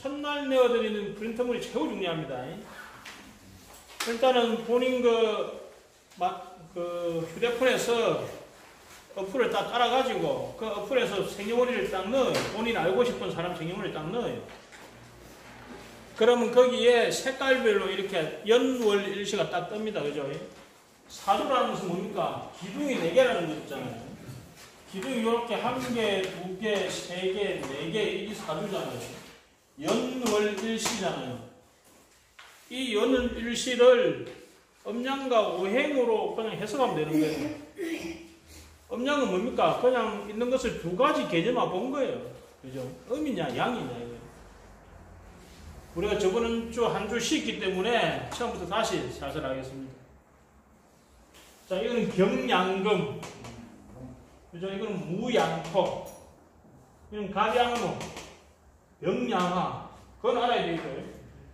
첫날 내어드리는 프린터물이 최고 중요합니다. 일단은 본인 휴대폰에서 어플을 딱 깔아가지고 그 어플에서 생년월일을 딱 넣어요. 본인 알고 싶은 사람 생년월일을 딱 넣어요. 그러면 거기에 색깔별로 이렇게 연월일시가 딱 뜹니다. 그죠? 사주라는 것은 뭡니까? 기둥이 4개라는 거 있잖아요. 기둥이 이렇게 1개, 2개, 3개, 4개, 이게 사주잖아요. 연월일시잖아요. 이 연월일시를 음양과 오행으로 그냥 해석하면 되는 거예요. 음양은 뭡니까? 그냥 있는 것을 2가지 개념화 본 거예요. 그죠? 음이냐, 양이냐, 이거예요. 우리가 저번 주 한 주 쉬었기 때문에 처음부터 다시 살살 하겠습니다. 자, 이거는 경양금. 그죠? 이거는 무양토. 이건 갑양목. 병양화. 그건 알아야 되겠어요.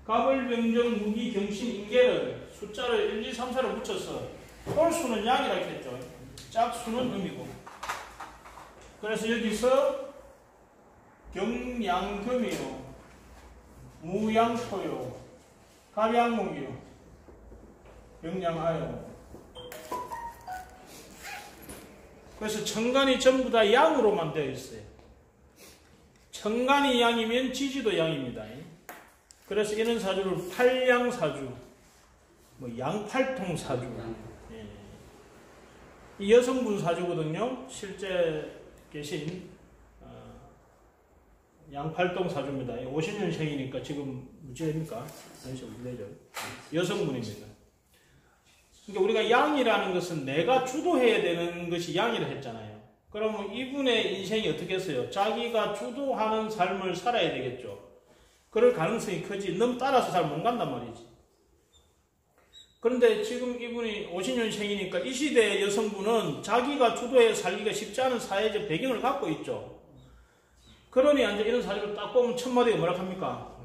갑을 병정 무기 경신 인계를 숫자를 1, 2, 3, 4로 붙여서 홀수는 양이라 했죠. 짝수는 음이고. 그래서 여기서 경양금이요. 무양토요. 갑양목이요. 병양하요. 그래서 천간이 전부 다 양으로만 되어 있어요. 천간이 양이면 지지도 양입니다. 그래서 이런 사주를 팔양사주, 양팔통사주. 예. 이 여성분 사주거든요. 실제 계신 양팔통사주입니다. 50년생이니까 지금 무죄입니까? 무죄죠. 여성분입니다. 그러니까 우리가 양이라는 것은 내가 주도해야 되는 것이 양이라 했잖아요. 그러면 이분의 인생이 어떻게 했어요? 자기가 주도하는 삶을 살아야 되겠죠. 그럴 가능성이 크지. 너무 따라서 잘 못 간단 말이지. 그런데 지금 이분이 50년생이니까 이 시대의 여성분은 자기가 주도해 살기가 쉽지 않은 사회적 배경을 갖고 있죠. 그러니 이제 이런 사주를 딱 보면 첫 마디가 뭐라 합니까?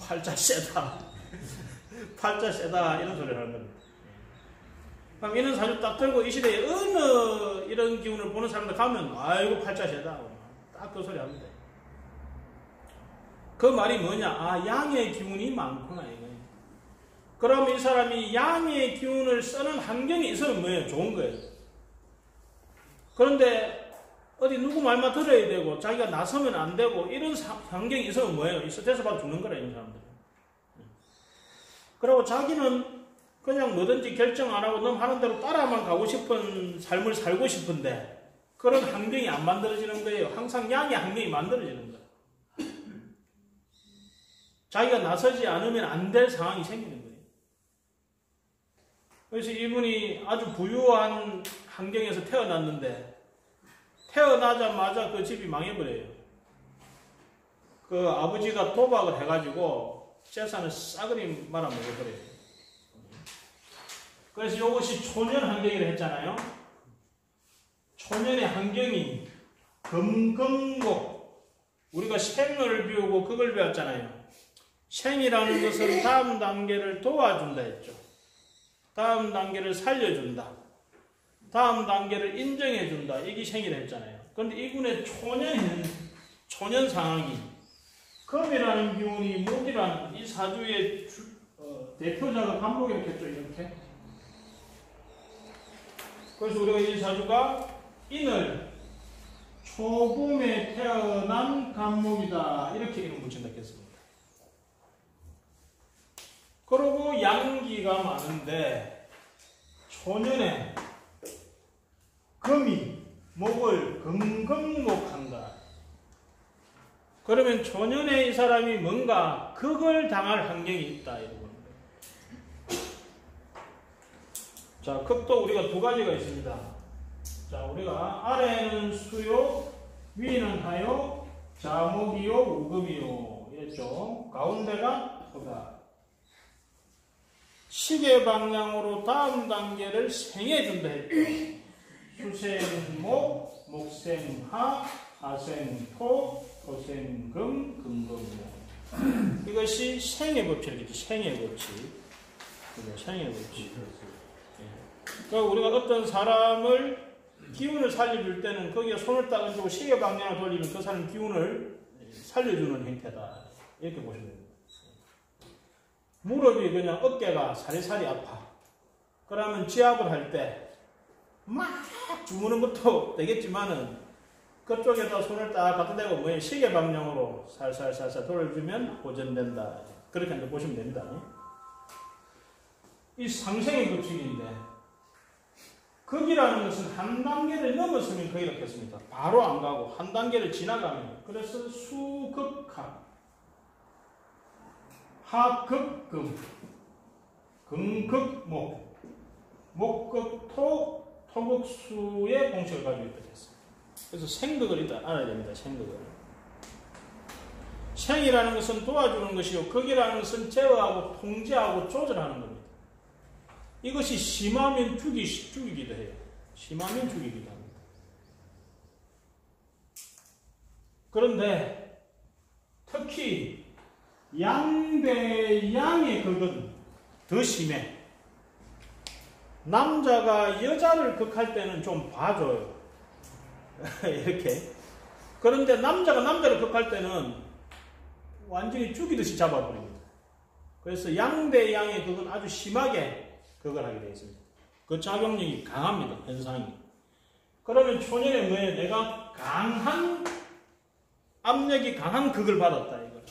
팔자 세다. 팔자 세다. 이런 소리를 하는 겁니다. 그럼 이런 사주 딱 들고 이 시대에 어느 이런 기운을 보는 사람들 가면 아이고 팔자 세다. 딱 그 소리 합니다. 그 말이 뭐냐? 아, 양의 기운이 많구나 이거예요. 그럼 이 사람이 양의 기운을 쓰는 환경이 있으면 뭐예요? 좋은 거예요. 그런데 어디 누구 말만 들어야 되고 자기가 나서면 안 되고 이런 환경이 있으면 뭐예요? 스트레스 받아 죽는 거라 이 사람들. 그리고 자기는 그냥 뭐든지 결정 안 하고 너무 하는 대로 따라만 가고 싶은 삶을 살고 싶은데 그런 환경이 안 만들어지는 거예요. 항상 양의 환경이 만들어지는 거예요. 자기가 나서지 않으면 안 될 상황이 생기는 거예요. 그래서 이분이 아주 부유한 환경에서 태어났는데 태어나자마자 그 집이 망해버려요. 그 아버지가 도박을 해가지고 재산을 싸그리 말아먹어버려요. 그래서 이것이 초년 환경이라 했잖아요. 초년의 환경이 금금목. 우리가 생을 배우고 그걸 배웠잖아요. 생이라는 것은 다음 단계를 도와준다 했죠. 다음 단계를 살려준다. 다음 단계를 인정해준다. 이게 생이라 했잖아요. 그런데 이분의 초년 상황이 금이라는 기운이 목이라는 이 사주의 대표자가 간목이었겠죠. 이렇게. 그래서 우리가 이 사주가 인을 초봄에 태어난 간목이다. 이렇게 이름 붙인다 했습니다. 그리고 양기가 많은데 초년에 금이 목을 금금목한다. 그러면 초년에 이 사람이 뭔가 극을 당할 환경이 있다. 이러고 자, 극도 우리가 2가지가 있습니다. 자, 우리가 아래는 수요, 위는 하요, 자목이요, 우금이요. 이랬죠. 가운데가 토다. 시계 방향으로 다음 단계를 생해준다 했죠. 수생목, 목생하, 하생토, 토생금, 금금목. 이것이 생의 법칙이겠죠. 생의 법칙. 생의 법칙. 그러니까 우리가 어떤 사람을 기운을 살려줄 때는 거기에 손을 딱 얹고 시계 방향을 돌리면 그 사람 기운을 살려주는 형태다. 이렇게 보시면 됩니다. 무릎이 그냥 어깨가 사리사리 아파. 그러면 지압을 할 때 막 주무는 것도 되겠지만은 그쪽에다 손을 딱 갖다 대고 뭐 시계 방향으로 살살살살 돌려주면 호전된다. 그렇게 한번 보시면 됩니다. 이 상생의 법칙인데 극이라는 것은 한 단계를 넘었으면 극이 이렇겠습니다. 바로 안 가고 한 단계를 지나가면 그래서 수극하 하극금 금극목 목극토 토극수의 공식을 가지고 있다 했습니다. 그래서 생극을 일단 알아야 됩니다. 생극을. 생이라는 것은 도와주는 것이요 극이라는 것은 제어하고 통제하고 조절하는 겁니다. 이것이 심하면 죽이기도 해요. 심하면 죽이기도 합니다. 그런데 특히 양 대 양의 극은 더 심해. 남자가 여자를 극할 때는 좀 봐줘요. 이렇게. 그런데 남자가 남자를 극할 때는 완전히 죽이듯이 잡아버립니다. 그래서 양 대 양의 극은 아주 심하게 그걸 하게 되어 있습니다. 그 작용력이 강합니다. 현상이. 그러면 초년에 뭐에 내가 강한 압력이 강한 극을 받았다 이거.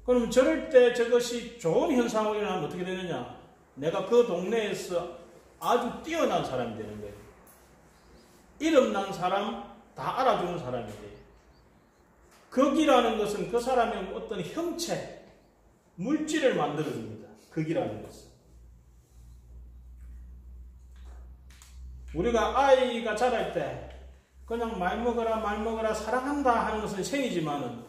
그럼 저럴 때 저것이 좋은 현상으로 일어나면 어떻게 되느냐? 내가 그 동네에서 아주 뛰어난 사람이 되는 거예요. 이름난 사람, 다 알아주는 사람이 돼요. 극이라는 것은 그 사람의 어떤 형체, 물질을 만들어줍니다. 극이라는 것은. 우리가 아이가 자랄 때 그냥 말 먹어라 사랑한다 하는 것은 생이지만은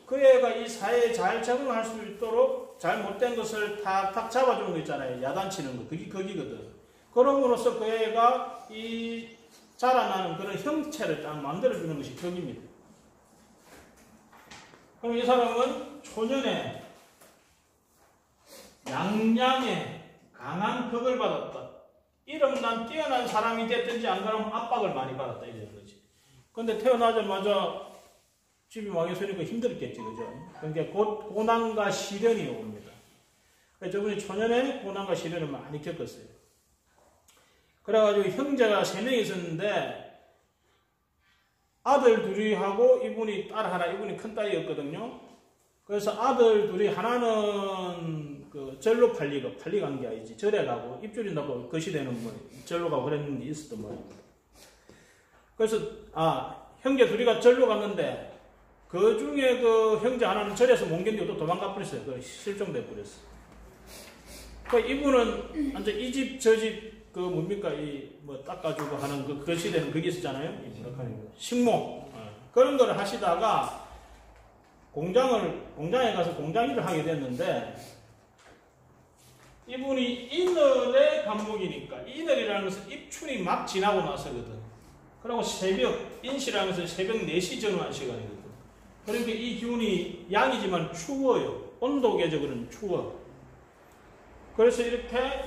그 애가 이 사회에 잘 적응할 수 있도록 잘못된 것을 탁탁 잡아주는 거 있잖아요. 야단치는 거. 그게 극이거든. 그럼으로써 그 애가 이 자라나는 그런 형체를 딱 만들어주는 것이 극입니다. 그럼 이 사람은 초년에 양양의 강한 극을 받았다. 이름난 뛰어난 사람이 됐든지 안 그러면 압박을 많이 받았다 이런 거지. 근데 태어나자마자 집이 망했으니까 힘들었겠지, 그죠? 그러니까 곧 고난과 시련이 옵니다. 저분이 초년에 고난과 시련을 많이 겪었어요. 그래가지고 형제가 3명이 있었는데 아들 둘이 하고 이분이 딸 하나, 이분이 큰 딸이었거든요. 그래서 아들 둘이 하나는 그 절로 팔리간 게 아니지. 절에 가고 입줄인다고 거시되는 뭐 절로 가고 그랬는 게 있었던 모양입니다. 그래서 형제 둘이가 절로 갔는데 그 중에 그 형제 하나는 절에서 못 견디고 또 도망가 버렸어요. 그 실종돼 버렸어. 그 이분은 완전 이 집 저 집 그 뭡니까 이 뭐 닦아주고 하는 그 거시되는 그게 있었잖아요. 식목 그런 거를 하시다가 공장에 가서 공장 일을 하게 됐는데 이분이 이늘의 간목이니까 이늘이라는 것은 입춘이 막 지나고 나서거든. 그리고 새벽 인시라는 것은 새벽 4시 전후한 시간이거든. 그러니까 이 기운이 양이지만 추워요. 온도계적으로는 추워. 그래서 이렇게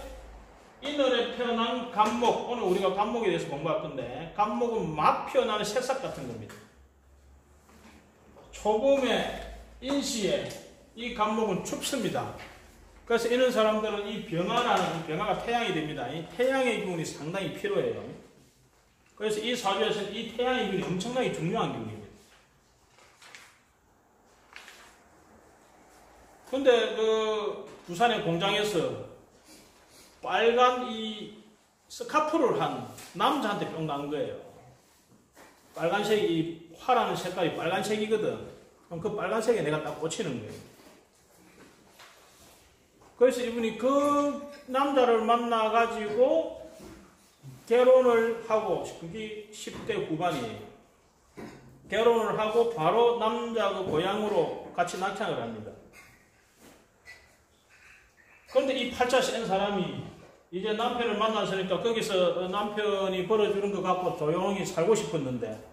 이늘에 태어난 간목, 오늘 우리가 간목에 대해서 공부할 건데 간목은 막 피어나는 새싹 같은 겁니다. 초봄에 인시에 이 간목은 춥습니다. 그래서 이런 사람들은 이 병화라는 병화가 태양이 됩니다. 이 태양의 기운이 상당히 필요해요. 그래서 이 사주에서는 이 태양의 기운이 엄청나게 중요한 기운입니다. 근데 그 부산의 공장에서 빨간 이 스카프를 한 남자한테 뿅 난 거예요. 빨간색이 화라는 색깔이 빨간색이거든. 그럼 그 빨간색에 내가 딱 꽂히는 거예요. 그래서 이분이 그 남자를 만나가지고 결혼을 하고, 그게 10대 후반이에요. 결혼을 하고 바로 남자 그 고향으로 같이 낙향을 합니다. 그런데 이 팔자 센 사람이 이제 남편을 만났으니까 거기서 남편이 벌어주는 것 갖고 조용히 살고 싶었는데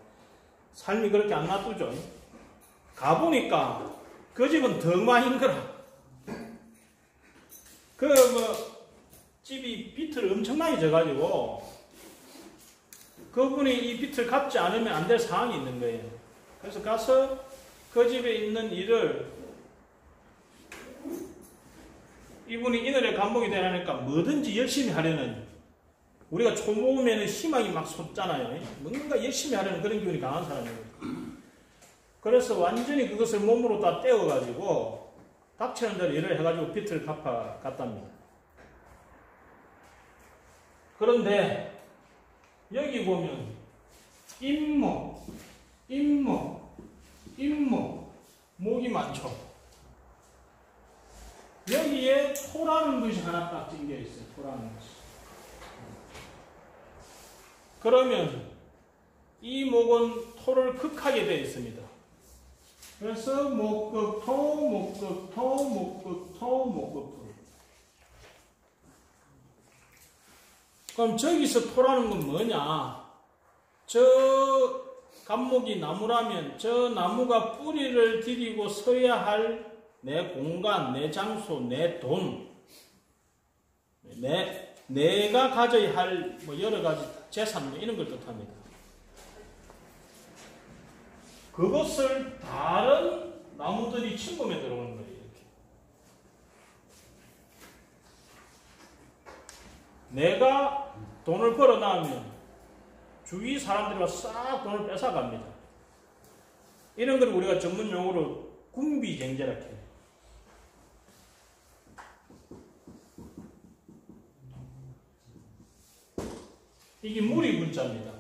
삶이 그렇게 안 놔두죠. 가보니까 그 집은 덩마인 거라. 집이 비틀을 엄청나게 져가지고 그분이 이 비틀 갚지 않으면 안 될 상황이 있는 거예요. 그래서 가서 그 집에 있는 일을 이분이 인을의 감목이 되라니까 뭐든지 열심히 하려는, 우리가 초보면은 희망이 막 솟잖아요. 뭔가 열심히 하려는 그런 기운이 강한 사람이에요. 그래서 완전히 그것을 몸으로 다 떼어가지고 닥치는 대로 일을 해가지고 빚을 갚았답니다. 그런데 여기 보면 임목, 목이 많죠. 여기에 토라는 것이 하나 딱 찡겨 있어요. 토라는 것이. 그러면 이 목은 토를 극하게 되어 있습니다. 그래서 목극토. 그럼 저기서 토라는 건 뭐냐? 저 감목이 나무라면 저 나무가 뿌리를 디디고 서야 할 내 공간, 내 장소, 내 돈, 내가 가져야 할 뭐 여러 가지 재산, 이런 걸 뜻합니다. 그것을 다른 나무들이 침범해 들어오는 거예요. 이렇게. 내가 돈을 벌어 나오면 주위 사람들과 싹 돈을 뺏어갑니다. 이런 걸 우리가 전문 용어로 군비쟁제라고 해요. 이게 무리 문자입니다.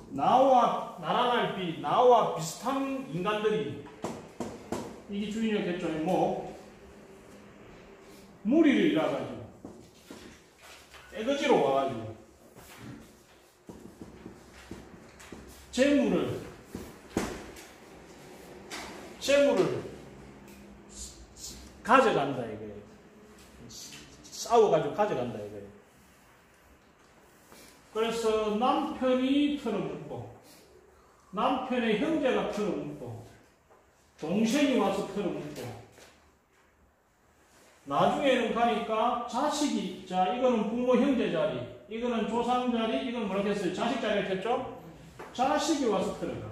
나와 나란할 비, 나와 비슷한 인간들이, 이게 주인이었겠죠. 무리를 일어가지고 떼거지로 와가지고 재물을 가져간다 이거예요. 싸워가지고 가져간다 이거예요. 그래서 남편이 털어먹고, 남편의 형제가 털어먹고, 동생이 와서 털어먹고, 나중에는 가니까 자식이, 자, 이거는 부모 형제 자리, 이거는 조상 자리, 이건 뭐라고 했어요? 자식 자리를 했죠? 자식이 와서 털어가.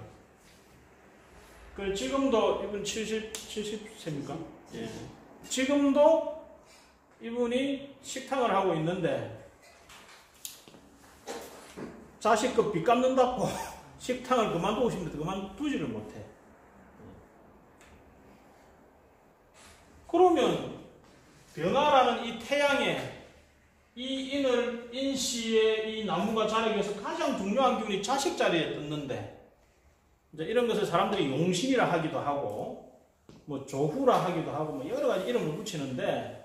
그 지금도 이분 70세입니까? 예. 지금도 이분이 식당을 하고 있는데, 자식 그 빚 갚는다고 식당을 그만두고 싶은데 그만두지를 못해. 그러면 병화라는 이 태양에 이 인시의 이 나무가 자라기 위해서 가장 중요한 기운이 자식 자리에 떴는데, 이제 이런 것을 사람들이 용신이라 하기도 하고 뭐 조후라 하기도 하고 뭐 여러 가지 이름을 붙이는데,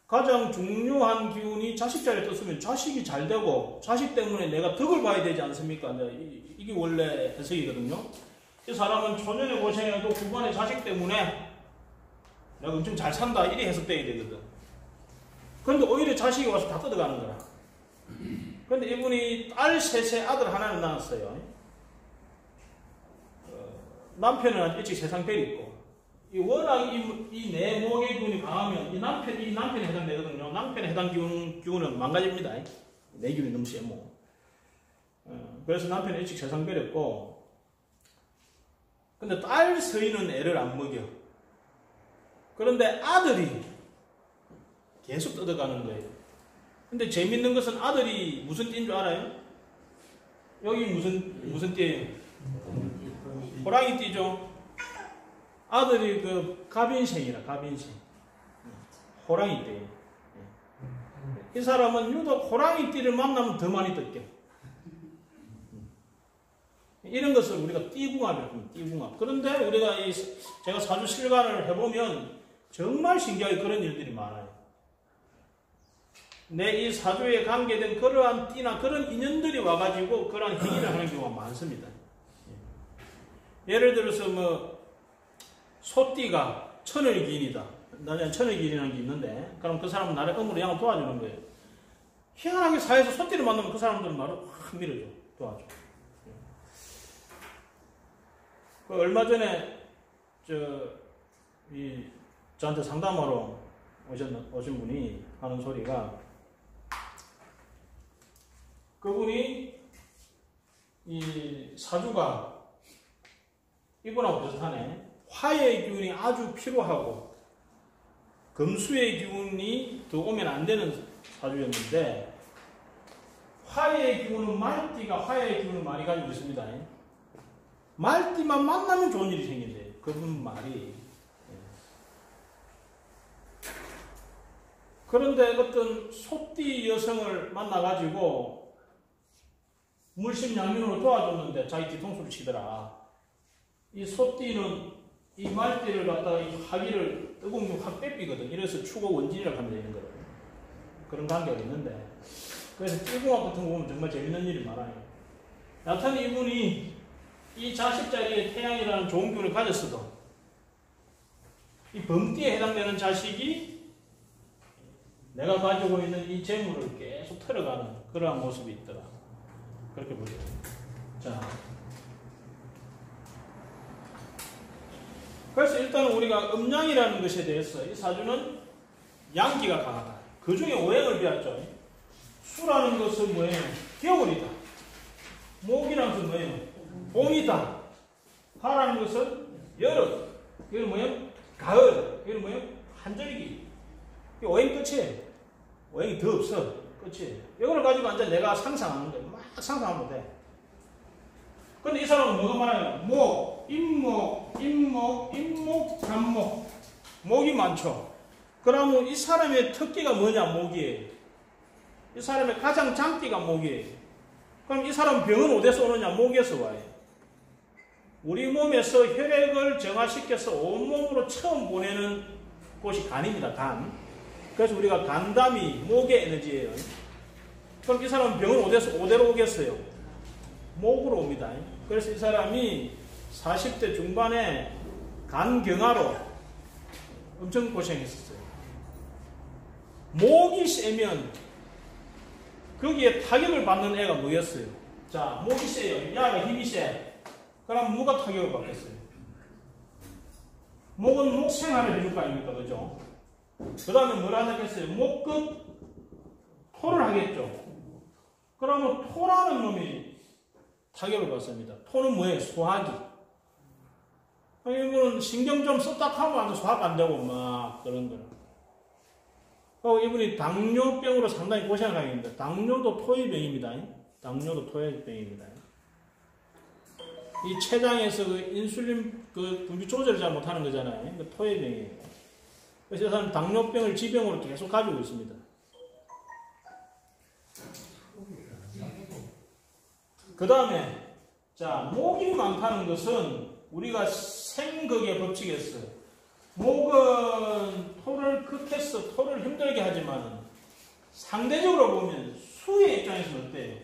가장 중요한 기운이 자식 자리에 떴으면 자식이 잘 되고 자식 때문에 내가 덕을 봐야 되지 않습니까? 이게 원래 해석이거든요. 이 사람은 초년에 고생해도 후반에 자식 때문에 내가 엄청 잘 산다, 이래 해석돼야 되거든. 그런데 오히려 자식이 와서 다 뜯어가는 거라. 그런데 이분이 딸 셋에 아들 하나를 낳았어요. 남편은 일찍 세상 베리고, 워낙 이 내 목의 기운이 강하면 이 남편에 해당되거든요. 남편에 해당 기운은 망가집니다. 내 기운이 너무 세 뭐. 그래서 남편은 일찍 세상 베렸고, 근데 딸 서희는 애를 안 먹여. 그런데 아들이 계속 뜯어가는 거예요. 근데 재밌는 것은 아들이 무슨 띠인 줄 알아요? 여기 무슨 띠예요? 호랑이 띠죠. 아들이 그 갑인생이라, 갑인생. 호랑이 띠. 이 사람은 유독 호랑이 띠를 만나면 더 많이 뜯겨. 이런 것을 우리가 띠궁합이라고 합니다. 띠궁합. 그런데 우리가 제가 사주 실관을 해보면 정말 신기하게 그런 일들이 많아요. 내 이 사주에 관계된 그러한 띠나 그런 인연들이 와가지고 그러한 행위를 하는 경우가 많습니다. 예를 들어서 소띠가 천을기인이다. 나중에 천을기인이라는 게 있는데, 그럼 그 사람은 나를 음으로 양을 도와주는 거예요. 희한하게 사회에서 소띠를 만나면 그 사람들은 나를 확 밀어줘. 도와줘. 얼마 전에 저한테 상담하러 오신 분이 하는 소리가, 그분이 이 사주가 이분하고 비슷하네. 화의 기운이 아주 필요하고 금수의 기운이 더 오면 안 되는 사주였는데, 화의 기운은 말띠가 화의 기운을 많이 가지고 있습니다. 말띠만 만나면 좋은 일이 생긴대요. 그분 말이. 그런데 어떤 소띠 여성을 만나가지고 물심양면으로 도와줬는데 자기 뒤통수를 치더라. 이 소띠는 이 말띠를 갖다가 이 화기를 뜨거운 확 빼삐거든. 이래서 추고 원진이라고 하면 되는 거예요. 그런 관계가 있는데, 그래서 띠궁합 같은 거 보면 정말 재밌는 일이 많아요. 여하튼 이분이 이 자식 자리에 태양이라는 좋은 기운을 가졌어도 이 범띠에 해당되는 자식이 내가 가지고 있는 이 재물을 계속 털어가는 그러한 모습이 있더라. 그렇게 보죠. 자, 그래서 일단 우리가 음양이라는 것에 대해서 이 사주는 양기가 강하다. 그 중에 오행을 비웠죠. 수라는 것은 뭐예요? 겨울이다. 목이라는 것은 뭐예요? 봄이다. 화라는 것은 여름. 이건 뭐예요? 가을. 이건 뭐예요? 한절기. 이게 오행 끝이에요. 오행이 더 없어. 끝이에요. 이걸 가지고 완전 내가 상상하는 거예요. 막 상상하면 돼. 근데 이 사람은 뭐가 많아요? 목, 임목, 간목. 목이 많죠. 그러면 이 사람의 특기가 뭐냐? 목이에요. 이 사람의 가장 장기가 목이에요. 그럼 이 사람 병은 어디서 오느냐? 목에서 와요. 우리 몸에서 혈액을 정화시켜서 온몸으로 처음 보내는 곳이 간입니다. 간. 그래서 우리가 간담이 목의 에너지예요. 그럼 이 사람은 병은 어디로 오겠어요? 목으로 옵니다. 그래서 이 사람이 40대 중반에 간경화로 엄청 고생했었어요. 목이 세면 거기에 타격을 받는 애가 뭐였어요? 자, 목이 세요. 야가 힘이 세. 그럼 누가 타격을 받겠어요? 목은 목 생활을 해줄 거 아닙니까? 그죠? 그 다음에 뭘 하겠어요? 목끝 토를 하겠죠. 그러면 토라는 놈이 타격을 받습니다. 토는 뭐예요? 소화기. 이분은 신경 좀 썼다 하면 완전 소화가 안 되고 막 그런 거라. 이분이 당뇨병으로 상당히 고생을 하게 됩니다. 당뇨도 토의 병입니다. 당뇨도 토의 병입니다. 이 췌장에서 그 인슐린 그 분비 조절을 잘 못하는 거잖아요. 그 토의 병이에요. 그래서 이 사람은 당뇨병을 지병으로 계속 가지고 있습니다. 그 다음에 자, 목이 많다는 것은 우리가 생극의 법칙에서 목은 토를 극해서 토를 힘들게 하지만 상대적으로 보면 수의 입장에서는 어때요?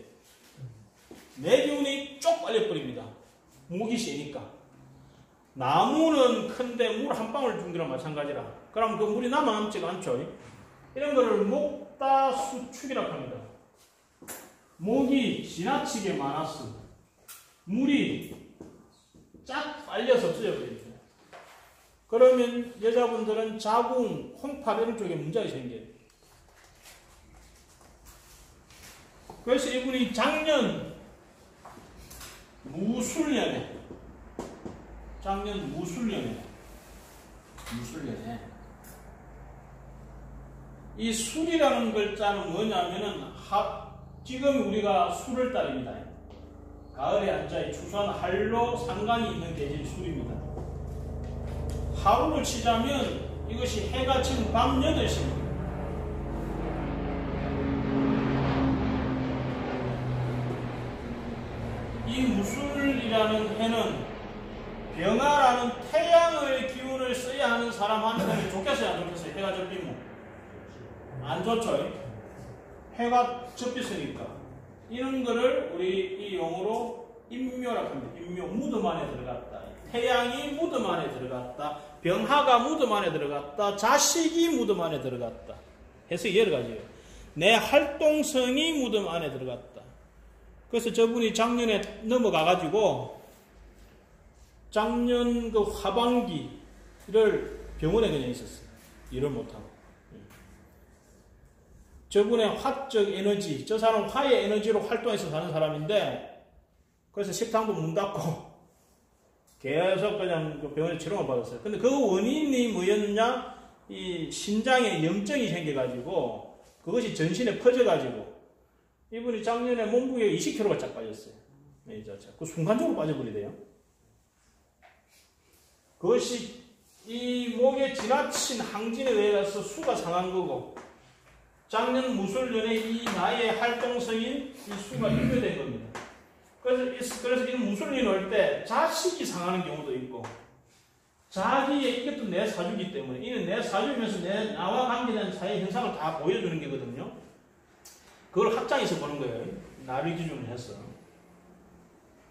내 기운이 쪽 빨려버립니다. 목이 세니까. 나무는 큰데 물 한 방울 준 거랑 마찬가지라. 그럼 그 물이 남아남지가 않죠. 이런 거를 목다수축이라고 합니다. 목이 지나치게 많았어. 물이 쫙 빨려서 없어져버립니다. 그러면 여자분들은 자궁, 콩팥 이런 쪽에 문제가 생겨요. 그래서 이분이 작년 무술년에 이 술이라는 글자는 뭐냐면은 지금 우리가 술월달입니다. 가을에 한자에 추수한 한로 상간이 있는 계절이 술입니다. 하루를 치자면 이것이 해가 지금 밤 8시입니다. 이 무술이라는 해는 병화라는 태양의 기운을 써야 하는 사람한테는 좋겠어요, 안 좋겠어요? 해가 접히면 안 좋죠. 해가 접혔으니까 이런 거를 우리 이 용어로 임묘라고 합니다. 임묘, 무덤 안에 들어갔다. 태양이 무덤 안에 들어갔다. 병화가 무덤 안에 들어갔다. 자식이 무덤 안에 들어갔다. 해석이 여러 가지예요. 내 활동성이 무덤 안에 들어갔다. 그래서 저분이 작년에 넘어가가지고 작년 그 하반기를 병원에 그냥 있었어요. 일을 못하고. 저분의 화적 에너지, 저 사람은 화의 에너지로 활동해서 사는 사람인데, 그래서 식당도 문 닫고 계속 그냥 그 병원에 치료만 받았어요. 근데 그 원인이 뭐였냐? 이 신장에 염증이 생겨가지고 그것이 전신에 퍼져가지고 이분이 작년에 몸무게가 20kg가 쫙 빠졌어요. 그 순간적으로 빠져버리대요. 그것이 이 목에 지나친 항진에 의해서 수가 상한 거고 작년 무술년에 이 나의 활동성인 이 수가 유배된 겁니다. 그래서 이 무술년이 올 때 자식이 상하는 경우도 있고 자기의 이것도 내 사주기 때문에 이는 내 사주면서 나와 관계된 사회 현상을 다 보여주는 게거든요. 그걸 학장에서 보는 거예요. 나를 기준으로 해서.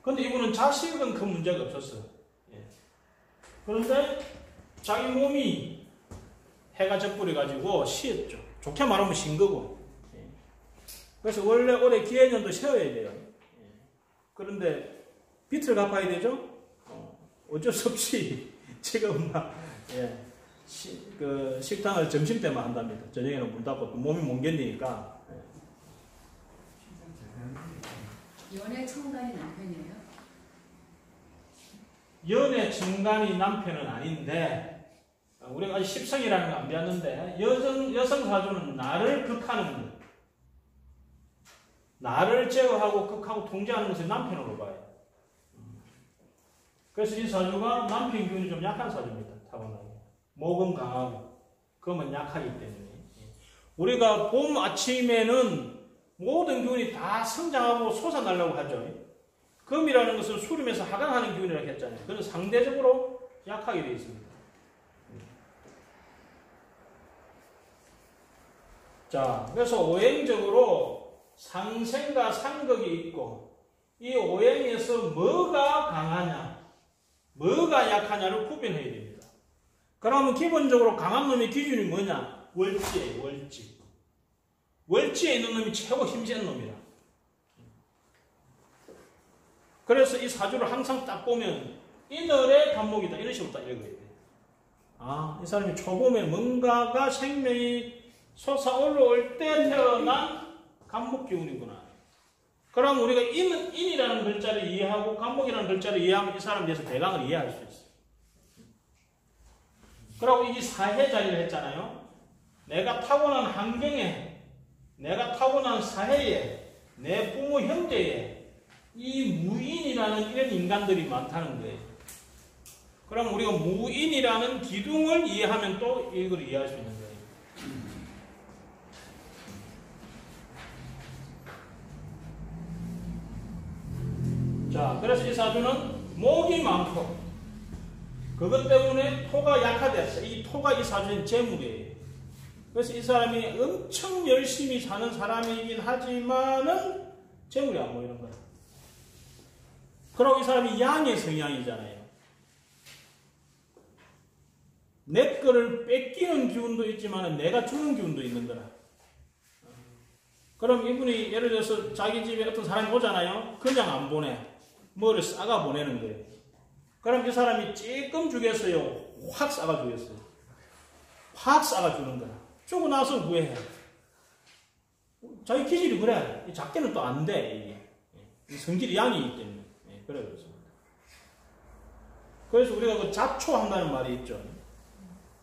근데 이분은 자식은 큰 문제가 없었어요. 예. 그런데 자기 몸이 해가 져버려가지고 쉬었죠. 좋게 말하면 쉰 거고. 예. 그래서 원래 올해 기해년도 쉬어야 돼요. 예. 그런데 빚을 갚아야 되죠. 어쩔 수 없이 지금 막 예. 그 식당을 점심 때만 한답니다. 저녁에는 문 닫고 몸이 못 견디니까. 연애 청간이 남편이에요? 연애 청간이 남편은 아닌데 우리가 아직 십성이라는 거 안 배웠는데 여성 사주는 나를 극하는 것, 나를 제어하고 극하고 통제하는 것을 남편으로 봐요. 그래서 이 사주가 남편 기운이 좀 약한 사주입니다. 타고나게. 목은 강하고 금은 약하기 때문에 우리가 봄 아침에는 모든 기운이 다 성장하고 솟아나려고 하죠. 금이라는 것은 수름에서 하강하는 기운이라고 했잖아요. 그건 상대적으로 약하게 되어 있습니다. 자, 그래서 오행적으로 상생과 상극이 있고 이 오행에서 뭐가 강하냐, 뭐가 약하냐를 구별해야 됩니다. 그러면 기본적으로 강한 놈의 기준이 뭐냐? 월지예요, 월지. 월지에 있는 놈이 최고 힘센 놈이다. 그래서 이 사주를 항상 딱 보면 이늘의 간목이다 이런 식으로 딱 읽어야 돼. 아, 이 사람이 초봄에 뭔가가 생명이 솟아올라올 때 태어난 간목 기운이구나. 그럼 우리가 인이라는 글자를 이해하고 간목이라는 글자를 이해하면 이 사람에 대해서 대강을 이해할 수 있어요. 그리고 이게 사해 자리를 했잖아요. 내가 타고난 환경에, 내가 타고난 사회에, 내 부모 형제에 이 무인이라는 이런 인간들이 많다는 거예요. 그럼 우리가 무인이라는 기둥을 이해하면 또 이걸 이해할 수 있는 거예요. 자, 그래서 이 사주는 목이 많고 그것 때문에 토가 약화됐어. 이 토가 이 사주의 재물이에요. 그래서 이 사람이 엄청 열심히 사는 사람이긴 하지만은 재물이 안 보이는 거야. 그리고 이 사람이 양의 성향이잖아요. 내 거를 뺏기는 기운도 있지만 내가 주는 기운도 있는 거라. 그럼 이분이 예를 들어서 자기 집에 어떤 사람이 오잖아요. 그냥 안 보내. 뭐를 싸가 보내는 거예요. 그럼 이 사람이 찔끔 주겠어요. 확 싸가 주겠어요. 확 싸가 주는 거야. 주고 나서 후회해. 자기 기질이 그래. 작게는 또 안 돼. 이게. 성질이 양이기 때문에. 그래 그렇습니다. 그래서 우리가 그 자초한다는 말이 있죠.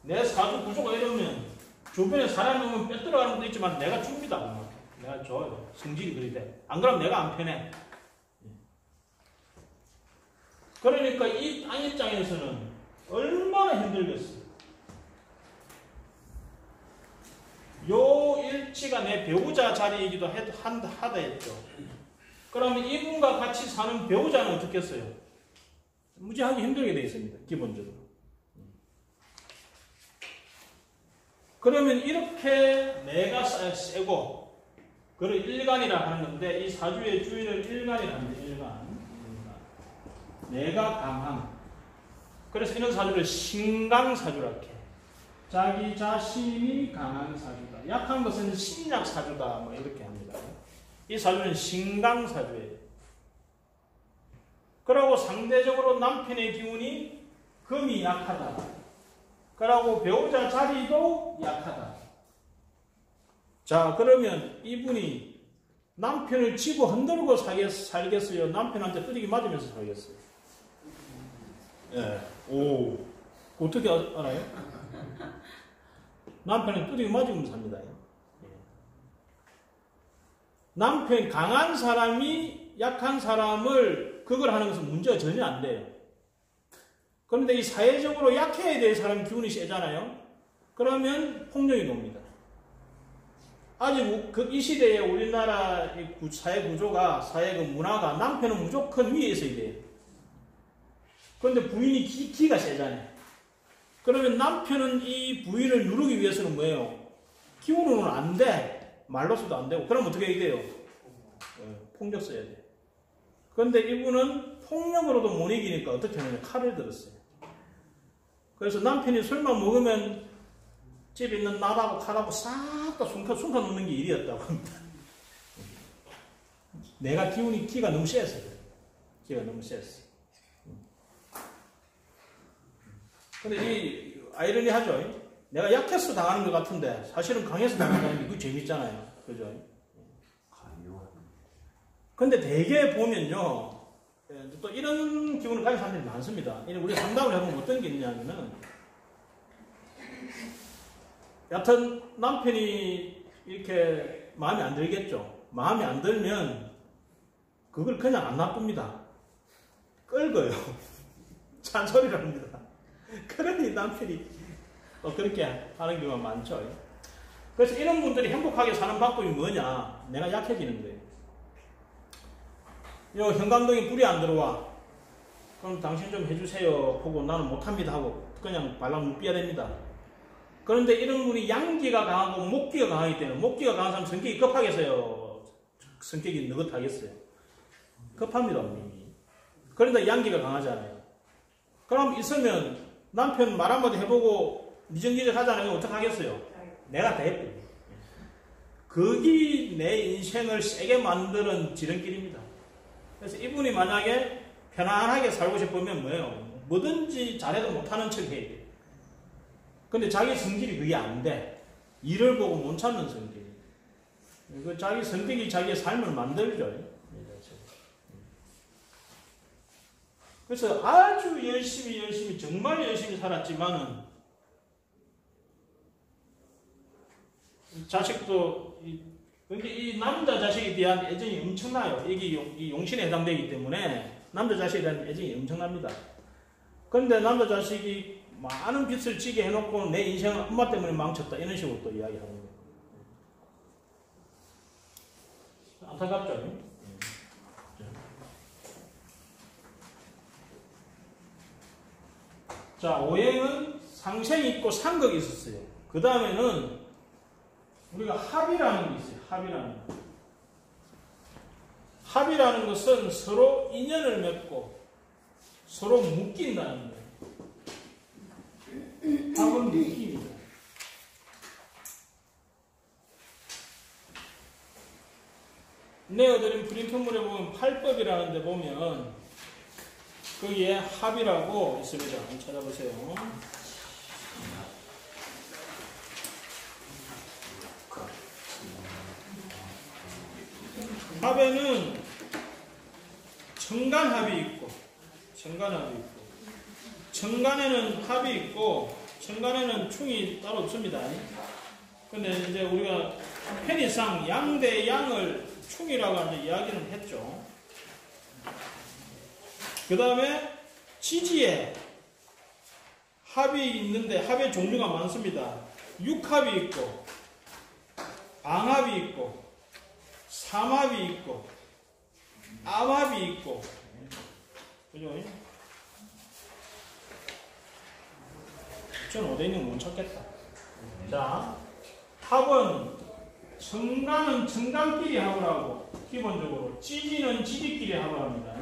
내 사주 구조가 이러면 주변에 사람이 오면 뺏들어가는 것도 있지만 내가 줍니다. 내가 줘요. 성질이 그리 돼. 안 그러면 내가 안 편해. 그러니까 이 땅 입장에서는 얼마나 힘들겠어요. 요 일지가 내 배우자 자리이기도 하다 했죠. 그러면 이분과 같이 사는 배우자는 어떻겠어요? 무지하게 힘들게 되어 있습니다. 기본적으로. 그러면 이렇게 내가 세고 그걸 일간이라 하는 건데 이 사주의 주인을 일간이라 합니다. 일간. 내가 강함. 그래서 이런 사주를 신강사주라고 해. 자기 자신이 강한 사주다. 약한 것은 신약 사주다. 뭐 이렇게 합니다. 이 사주는 신강사주예요. 그리고 상대적으로 남편의 기운이 금이 약하다. 그리고 배우자 자리도 약하다. 자, 그러면 이분이 남편을 쥐고 흔들고 살겠어요? 남편한테 뜨리기 맞으면서 살겠어요? 예. 오. 어떻게 알아요? 남편은 두드려 맞으면 삽니다. 남편, 강한 사람이 약한 사람을 그걸 하는 것은 문제가 전혀 안 돼요. 그런데 이 사회적으로 약해야 될 사람 기운이 세잖아요. 그러면 폭력이 놉니다. 아직 이 시대에 우리나라 사회 구조가, 사회 그 문화가 남편은 무조건 위에 있어야 돼요. 그런데 부인이 기가 세잖아요. 그러면 남편은 이 부인을 누르기 위해서는 뭐예요? 기운으로는 안 돼. 말로서도 안 되고. 그럼 어떻게 해야 돼요? 폭력 써야 돼요. 그런데 이분은 폭력으로도 못 이기니까 어떻게 하느냐? 칼을 들었어요. 그래서 남편이 술만 먹으면 집에 있는 나하고 칼하고 싹 다 숨겨 놓는 게 일이었다고 합니다. 내가 기가 너무 셌어. 기가 너무 셌어. 근데 이 아이러니하죠. 내가 약해서 당하는 것 같은데 사실은 강해서 당하는 게 그 재밌잖아요. 그죠? 근데 대개 보면요. 또 이런 기분을 가진 사람들이 많습니다. 우리가 상담을 해보면 어떤 게 있냐면은 여하튼 남편이 이렇게 마음에 안 들겠죠. 마음에 안 들면 그걸 그냥 안 놔둡니다. 끌고요. 잔소리를 합니다. 그러니 남편이 그렇게 하는 경우가 많죠. 그래서 이런 분들이 행복하게 사는 방법이 뭐냐? 내가 약해지는 거예요. 요 현감동에 불이 안 들어와. 그럼 당신 좀 해주세요. 하고 나는 못합니다 하고 그냥 발랑 눕혀야 됩니다. 그런데 이런 분이 양기가 강하고 목기가 강하기 때문에 목기가 강한 사람 성격이 급하겠어요? 성격이 느긋하겠어요? 급합니다. 그런데 양기가 강하잖아요. 그럼 있으면 남편 말 한마디 해보고 미정기적 하잖아요. 어떻게 하겠어요? 내가 다 해버려요. 그게 내 인생을 세게 만드는 지름길입니다. 그래서 이분이 만약에 편안하게 살고 싶으면 뭐예요? 뭐든지 잘해도 못하는 척 해야 돼요. 근데 자기 성질이 그게 안 돼. 일을 보고 못 찾는 성질. 자기 성격이 자기의 삶을 만들죠. 그래서 아주 열심히 정말 열심히 살았지만은 자식도 이 남자 자식에 대한 애정이 엄청나요. 이게 이 용신에 해당되기 때문에 남자 자식에 대한 애정이 엄청납니다. 그런데 남자 자식이 많은 빚을 지게 해놓고 내 인생을 엄마 때문에 망쳤다 이런 식으로 또 이야기하는 거예요. 안타깝죠? 자, 오행은 상생이 있고 상극이 있었어요. 그 다음에는 우리가 합이라는 게 있어요. 합이라는 것은 서로 인연을 맺고 서로 묶인다는 거예요. 합은 묶입니다. 내어드린 프린트물에 보면 팔법이라는 데 보면 거기에 합이라고 있습니다. 한번 찾아보세요. 합에는 청간합이 있고 청간에는 합이 있고 청간에는 충이 따로 없습니다. 근데 이제 우리가 편의상 양 대 양을 충이라고 이제 이야기는 했죠. 그 다음에 지지에 합이 있는데 합의 종류가 많습니다. 육합이 있고 앙합이 있고 삼합이 있고 암합이 있고 그죠? 전 어디 있는 건 못 찾겠다. 자, 합은 청간은 청간끼리 합을 하고 기본적으로 지지는 지지끼리 합을 합니다.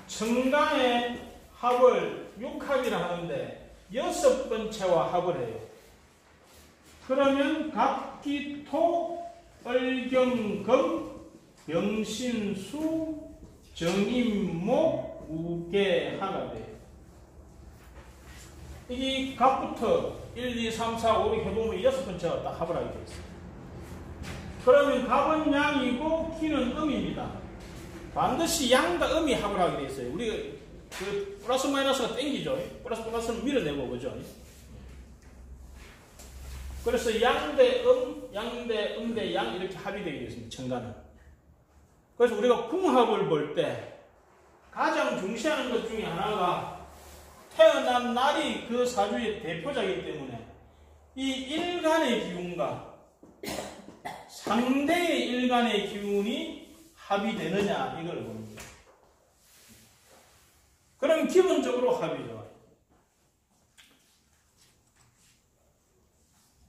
청간의 합을 육합이라 하는데 6번째와 합을 해요. 그러면 갑기, 토, 을경, 금, 병신수, 정임목, 우계하가 돼요. 이 갑부터 1, 2, 3, 4, 5, 6 해보면 6번째가 딱 합을 하게 되어 있어요. 그러면 갑은 양이고 기는 음입니다. 반드시 양과 음이 합을 하게 되어 있어요. 우리가 그 플러스 마이너스가 땡기죠. 플러스 마이너스는 밀어내고 그죠. 그래서 양 대 음 대 양 이렇게 합의되어 있습니다. 청가는. 그래서 우리가 궁합을 볼 때 가장 중시하는 것 중에 하나가 태어난 날이 그 사주의 대표자이기 때문에 이 일간의 기운과 상대의 일간의 기운이 합의되느냐 이걸 봅니다. 그럼 기본적으로 합의죠.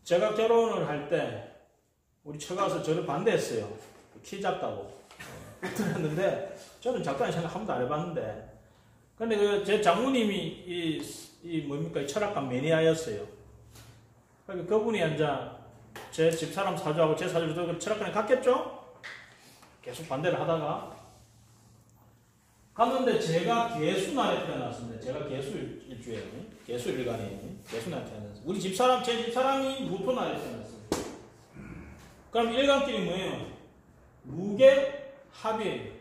제가 결혼을 할 때 우리 처가서 저를 반대했어요. 키 작다고 들었는데 저는 작다는 생각 한 번도 안 해봤는데 근데 그 제 장모님이 이 뭡니까 이 철학관 매니아였어요. 그러니까 그분이 이제 제 집사람 사주하고 제 사주도 철학관에 갔겠죠? 계속 반대를 하다가 갔는데 제가 개수날에 태어났습니다. 제가 개수일주예요. 개수일간이에요. 개수날에 태어났어요. 우리 집사람, 제 집사람이 무토날에 태어났어요. 그럼 일간끼리 뭐예요? 무게합이에요.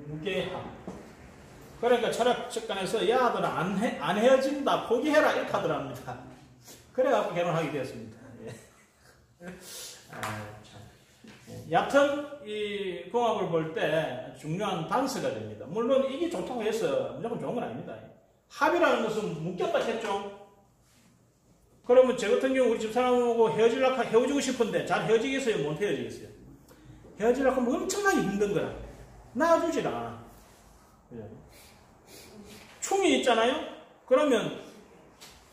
무게합. 그러니까 철학측관에서 야, 너는 안 헤어진다, 포기해라 이렇게 하더랍니다. 그래갖고 결혼하게 되었습니다. 얕은 이 궁합을 볼 때 중요한 단서가 됩니다. 물론 이게 좋다고 해서 무조건 좋은 건 아닙니다. 합이라는 것은 묶였다 했죠. 그러면 저 같은 경우 우리 집사람하고 헤어지고 싶은데 잘 헤어지겠어요? 못 헤어지겠어요? 헤어지려고 하면 엄청나게 힘든 거라. 놔주질 않아. 충이 있잖아요? 그러면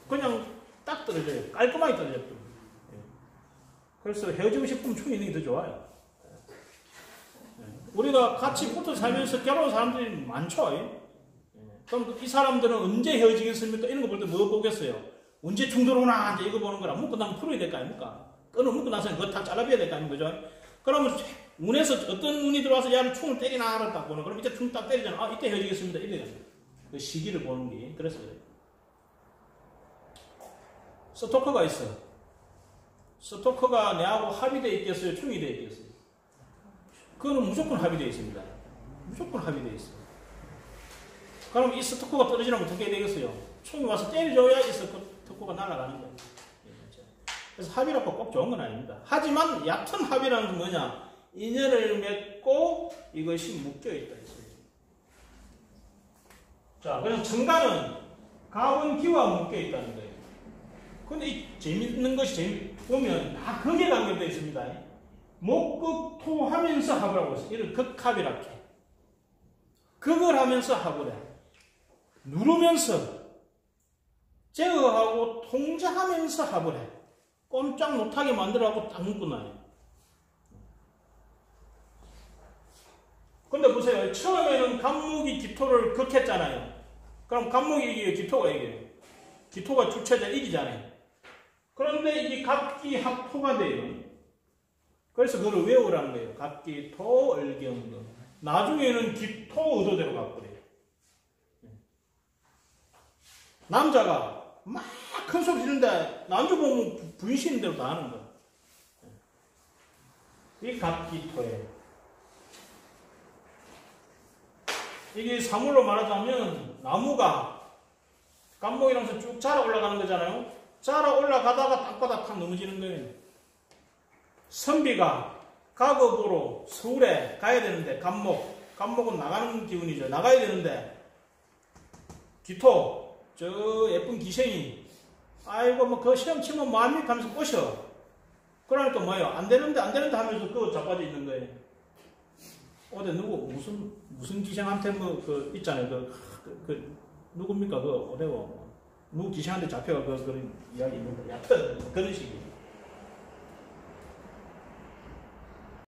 그냥 딱 떨어져요. 깔끔하게 떨어져요. 그래서 헤어지고 싶으면 충이 있는 게 더 좋아요. 우리가 같이 붙어 살면서 결혼한 사람들이 많죠. 그럼 이 사람들은 언제 헤어지겠습니까? 이런 거 볼 때 뭐 보겠어요? 언제 충 들어오나 이제 이거 보는 거라 묶고 나면 풀어야 될 거 아닙니까? 끈을 묶고 나서 그거 다 잘라줘야 될 거 아닙니까? 그죠? 그러면 운에서 어떤 운이 들어와서 야를 충을 때리나 알았다 보는 그럼 이때 충 딱 때리잖아. 아 이때 헤어지겠습니다. 이래요. 그 시기를 보는 게 그래서 그래요. 스토커가 있어. 스토커가 내하고 합의되어 있겠어요? 충이 되어 있겠어요? 그거는 무조건 합의되어 있습니다. 무조건 합의되어 있어요. 그럼 이 스토커가 떨어지면 어떻게 되겠어요? 총이 와서 때려줘야 이 스토커가 날아가는 거예요. 그래서 합의라고 꼭 좋은 건 아닙니다. 하지만 얕은 합의라는 건 뭐냐? 인연을 맺고 이것이 묶여있다 했어요. 자, 그래서 정가는 갑은 기와 묶여있다는 거예요. 근데 이 재밌는 것이 보면 다 극에 관계되어 있습니다. 목극토 하면서 합을 하고 있어요. 이를 극합이라고 해. 극을 하면서 합을 해. 누르면서 제어하고 통제하면서 합을 해. 꼼짝 못하게 만들어하고 딱 묶어놔요. 근데 보세요. 처음에는 갑목이 기토를 극했잖아요. 그럼 갑목이 이겨요? 기토가 이겨요? 기토가 주체자 이기잖아요. 그런데 이게 갑기 합토가 돼요. 그래서 그걸 외우라는 거예요. 갑기 토 을경금. 나중에는 기토 의도대로 가버려요. 남자가 막 큰 소리 지르는데 남자 보면 부인시는 대로 다 하는 거예요. 이게 갑기토예요. 이게 사물로 말하자면 나무가 갑목이라면서 쭉 자라 올라가는 거잖아요. 자라 올라가다가 땅바닥 탁 넘어지는 거예요. 선비가 가급으로 서울에 가야 되는데 갑목은 나가는 기운이죠. 나가야 되는데 기토 저 예쁜 기생이 아이고 뭐 그 시험 치면 뭐합니까 하면서 꼬셔. 그러니까 뭐예요? 안 되는데 하면서 그거 자빠져 있는 거예요. 어제 누구 무슨 기생한테 뭐 그 있잖아요. 그 누굽니까? 그 어디고 누구 기생한테 잡혀가 그런 이야기 있는데 여튼 그런 식이에요.